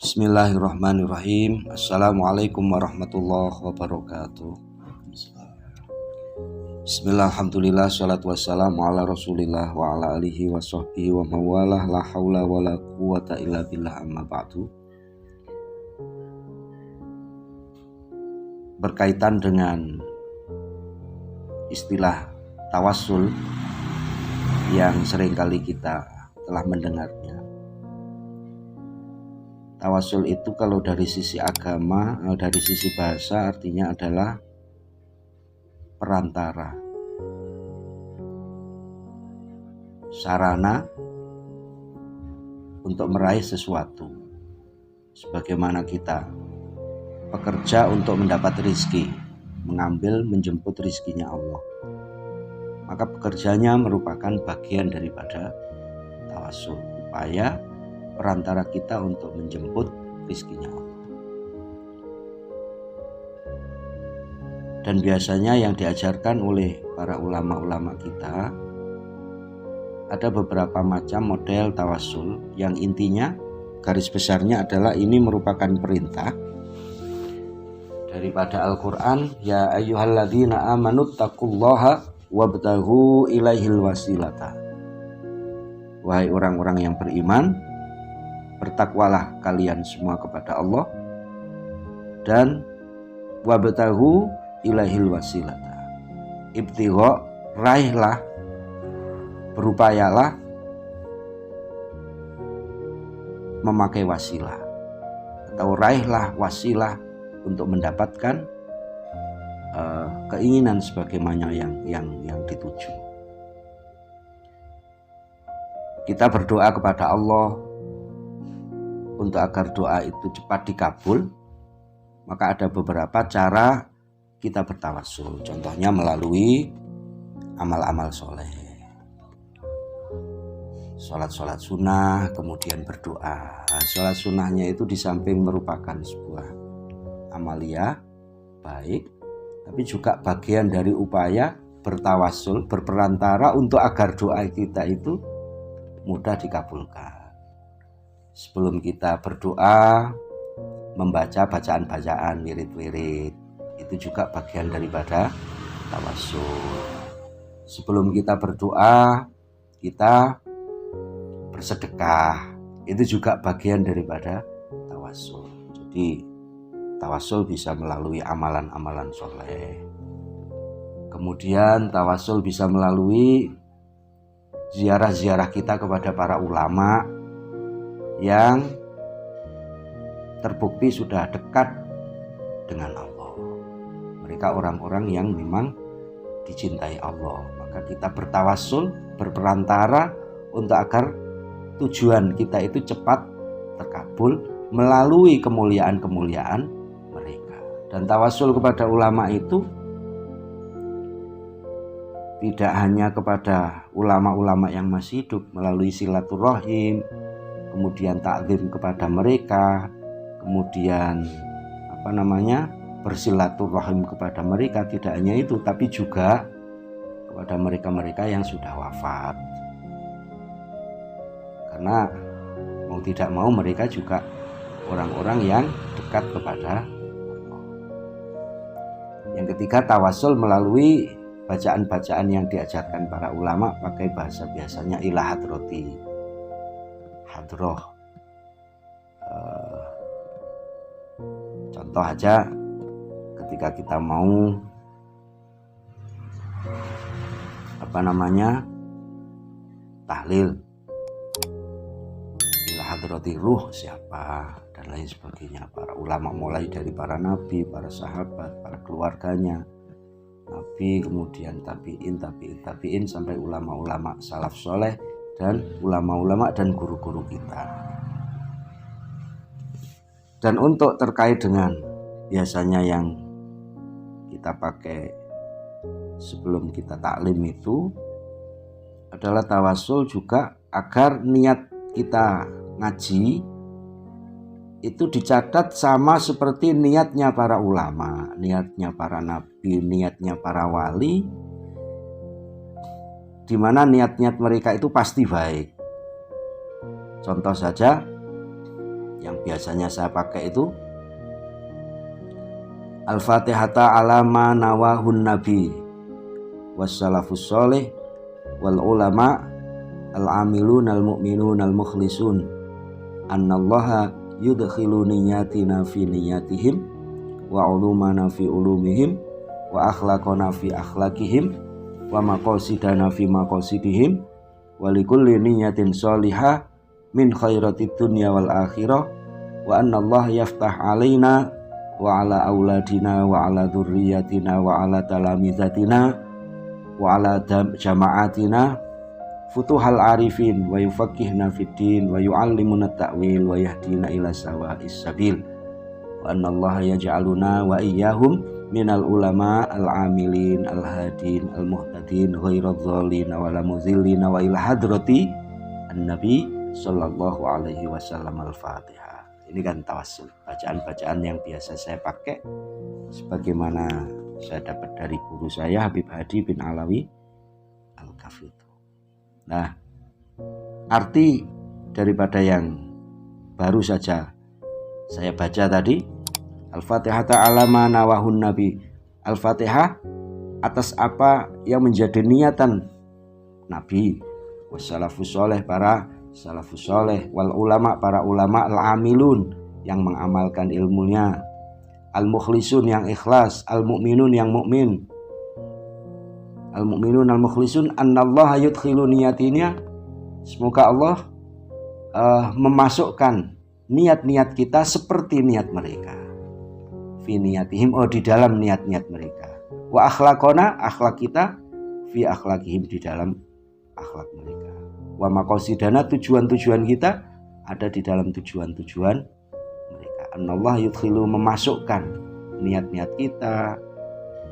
Bismillahirrahmanirrahim. Assalamualaikum warahmatullahi wabarakatuh. Bismillah, alhamdulillah, salatu wassalamu ala rasulillah wa ala alihi wa sahbihi wa mawalah, la hawla wa la quwata illa billah, amma ba'du. Berkaitan dengan istilah tawassul yang seringkali kita telah mendengarnya. Tawassul itu kalau dari sisi agama, dari sisi bahasa artinya adalah perantara, sarana untuk meraih sesuatu. Sebagaimana kita bekerja untuk mendapat rizki, mengambil, menjemput rizkinya Allah, maka pekerjaannya merupakan bagian daripada tawassul, upaya perantara kita untuk menjemput rizkinya Allah. Dan biasanya yang diajarkan oleh para ulama-ulama kita ada beberapa macam model tawassul yang intinya garis besarnya adalah ini merupakan perintah daripada Al-Quran. Ya ayyuhalladzina amanu taqullaha wabtaghu ilaihil wasilata. Wahai orang-orang yang beriman, bertakwalah kalian semua kepada Allah dan wabtaghu ilaihil wasilata. Ibtigha, raihlah, berupayalah memakai wasilah, atau raihlah wasilah untuk mendapatkan keinginan sebagaimana yang dituju. Kita berdoa kepada Allah untuk agar doa itu cepat dikabul, maka ada beberapa cara kita bertawassul. Contohnya melalui amal-amal soleh, sholat sunnah, kemudian berdoa. Sholat sunnahnya itu di samping merupakan sebuah amalia baik, tapi juga bagian dari upaya bertawassul, berperantara untuk agar doa kita itu mudah dikabulkan. Sebelum kita berdoa, membaca bacaan-bacaan, wirid-wirid, itu juga bagian daripada tawassul. Sebelum kita berdoa, kita bersedekah, itu juga bagian daripada tawassul. Jadi tawassul bisa melalui amalan-amalan soleh. Kemudian tawassul bisa melalui ziarah-ziarah kita kepada para ulama yang terbukti sudah dekat dengan Allah. Mereka orang-orang yang memang dicintai Allah. Maka kita bertawassul, berperantara untuk agar tujuan kita itu cepat terkabul melalui kemuliaan-kemuliaan mereka. Dan tawassul kepada ulama itu tidak hanya kepada ulama-ulama yang masih hidup, melalui silaturahim, kemudian takzim kepada mereka, kemudian bersilaturahim kepada mereka. Tidak hanya itu, tapi juga kepada mereka-mereka yang sudah wafat, karena mau tidak mau mereka juga orang-orang yang dekat kepada Allah. Yang ketiga, tawassul melalui bacaan-bacaan yang diajarkan para ulama, pakai bahasa biasanya ila hadrati, hadroh. Contoh aja, ketika kita mau tahlil, ila hadrati ruh siapa, dan lain sebagainya. Para ulama mulai dari para nabi, para sahabat, para keluarganya nabi, kemudian tabiin sampai ulama-ulama salaf soleh dan ulama-ulama dan guru-guru kita. Dan untuk terkait dengan biasanya yang kita pakai sebelum kita taklim itu adalah tawassul juga agar niat kita ngaji itu dicatat sama seperti niatnya para ulama, niatnya para nabi, niatnya para wali, di mana niat-niat mereka itu pasti baik. Contoh saja, yang biasanya saya pakai itu Al-Fatihata ala ma nawahun nabi wassalafus sholih wal ulama al-amilun al-mu'minun al-mukhlisun annallaha yudkhilu niyatina fi niyatihim wa ulumana fi ulumihim wa akhlaqana fi akhlaqihim wa maqasidana fi maqasidihim wa likulli niyatin sholihah min khairatid dunya wal akhirah wa annallaha yaftah alaina wa ala auladina wa ala dzurriyyatina wa ala talamizatina wa ala jama'atina futuhal arifin wa yufaqqihna fid din wa yu'allimuna ta'wil wa yahdina ila sawa'is sabil wa annallaha yaj'aluna wa iyyahum minal ulama al-amilin al-hadin al-muhtadin ghairadh dhalin wa la muzillin wa ila hadrati an-nabi sallallahu alaihi wasallam. Al-Fatihah. Ini kan tawassul, bacaan-bacaan yang biasa saya pakai sebagaimana saya dapat dari guru saya Habib Hadi bin Alawi Al-Kafid. Nah, arti daripada yang baru saja saya baca tadi, Al-Fatihah ta'ala ma nawahun nabi. Al-Fatihah atas apa yang menjadi niatan Nabi, wassalafus sholih para salafus sholih, wal ulama para ulama, al-amilun yang mengamalkan ilmunya, al-mukhlisun yang ikhlas, al-mu'minun yang mukmin, al-mu'minun al-mukhlisun annallaha yudkhilu niyatina. Semoga Allah memasukkan niat-niat kita seperti niat mereka. Fi niyatihim, di dalam niat-niat mereka. Wa akhlaqona, akhlak kita, fi akhlaqihim, di dalam akhlak mereka. Wa maqasidana, tujuan-tujuan kita ada di dalam tujuan-tujuan mereka. Annallah yudkhilu, memasukkan niat-niat kita,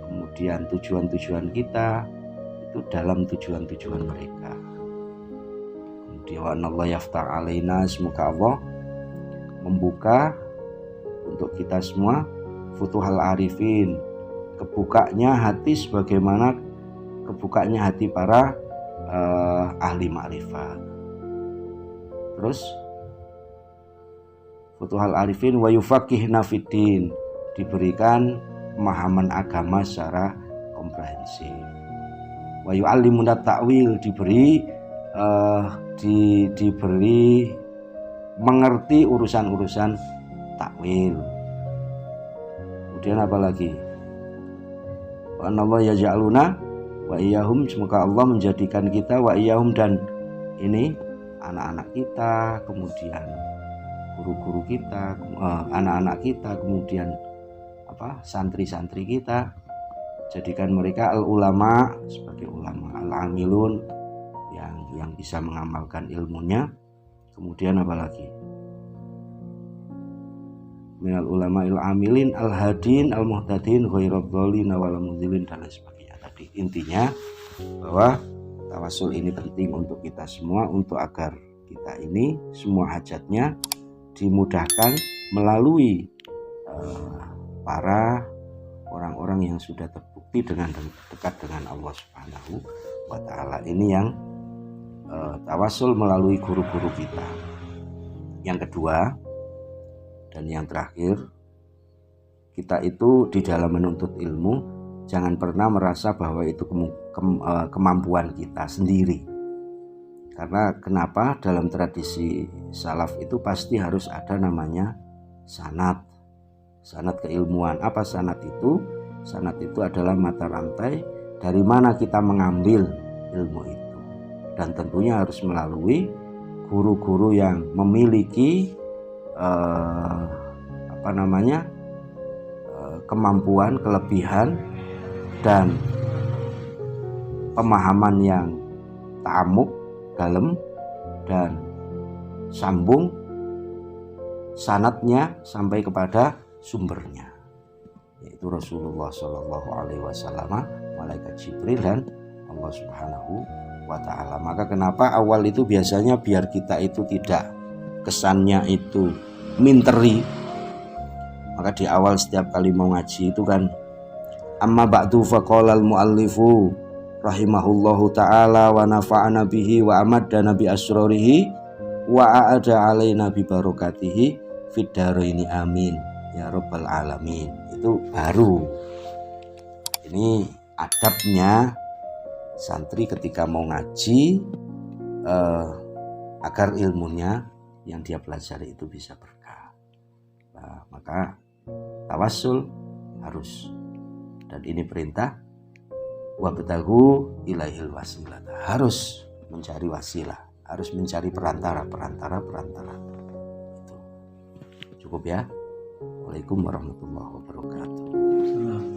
kemudian tujuan-tujuan kita itu dalam tujuan-tujuan mereka. Kemudian wa anallah yaftah alaina, semoga Allah membuka untuk kita semua futuhal arifin, kebukanya hati sebagaimana kebukanya hati para ahli ma'rifat. Terus futuhal arifin wa yufaqqihna fiddin, diberikan pemahaman agama secara komprehensif. Wa yu'allimuna ta'wil, diberi mengerti urusan-urusan takwil. Kemudian apa lagi? Wa anallahu yaj'aluna wa iyyahum, semoga Allah menjadikan kita wa iyyahum, dan ini anak-anak kita, kemudian guru-guru kita, anak-anak kita, kemudian santri-santri kita, jadikan mereka al-ulama, sebagai ulama, al-amilun yang bisa mengamalkan ilmunya. Kemudian apa lagi? Minal ulama il-amilin al-hadin al-muhtadin ghairadh dhalin wa la mudhillin, dan lain sebagainya. Tadi intinya bahwa tawassul ini penting untuk kita semua, untuk agar kita ini semua hajatnya dimudahkan melalui para orang-orang yang sudah terbukti dengan dekat dengan Allah Subhanahu wa ta'ala. Ini yang tawassul melalui guru-guru kita. Yang kedua dan yang terakhir, kita itu di dalam menuntut ilmu jangan pernah merasa bahwa itu kemampuan kita sendiri. Karena kenapa? Dalam tradisi salaf itu pasti harus ada namanya sanad. Sanad keilmuan. Apa sanad itu? Sanad itu adalah mata rantai dari mana kita mengambil ilmu itu. Dan tentunya harus melalui guru-guru yang memiliki kemampuan, kelebihan, dan pemahaman yang ta'amuk, dalam, dan sambung sanadnya sampai kepada sumbernya, yaitu Rasulullah Shallallahu Alaihi Wasallam, malaikat Jibril, dan Allah Subhanahu wa Ta'ala. Maka kenapa awal itu biasanya biar kita itu tidak kesannya itu minteri, maka di awal setiap kali mau ngaji itu kan, amma ba'du faqala al-muallifu rahimahullahu ta'ala wa nafa'ana bihi wa amadana bi asrarihi wa a'ada alaina bi barakatihi fid dharaini amin ya rabbal alamin. Itu baru. Ini adabnya santri ketika mau ngaji, agar ilmunya yang dia pelajari itu bisa berkah. Nah, maka tawassul harus, dan ini perintah, wabtaghu ilaihil wasilah, harus mencari wasilah, harus mencari perantara. Itu cukup ya. Waalaikumsalam warahmatullahi wabarakatuh.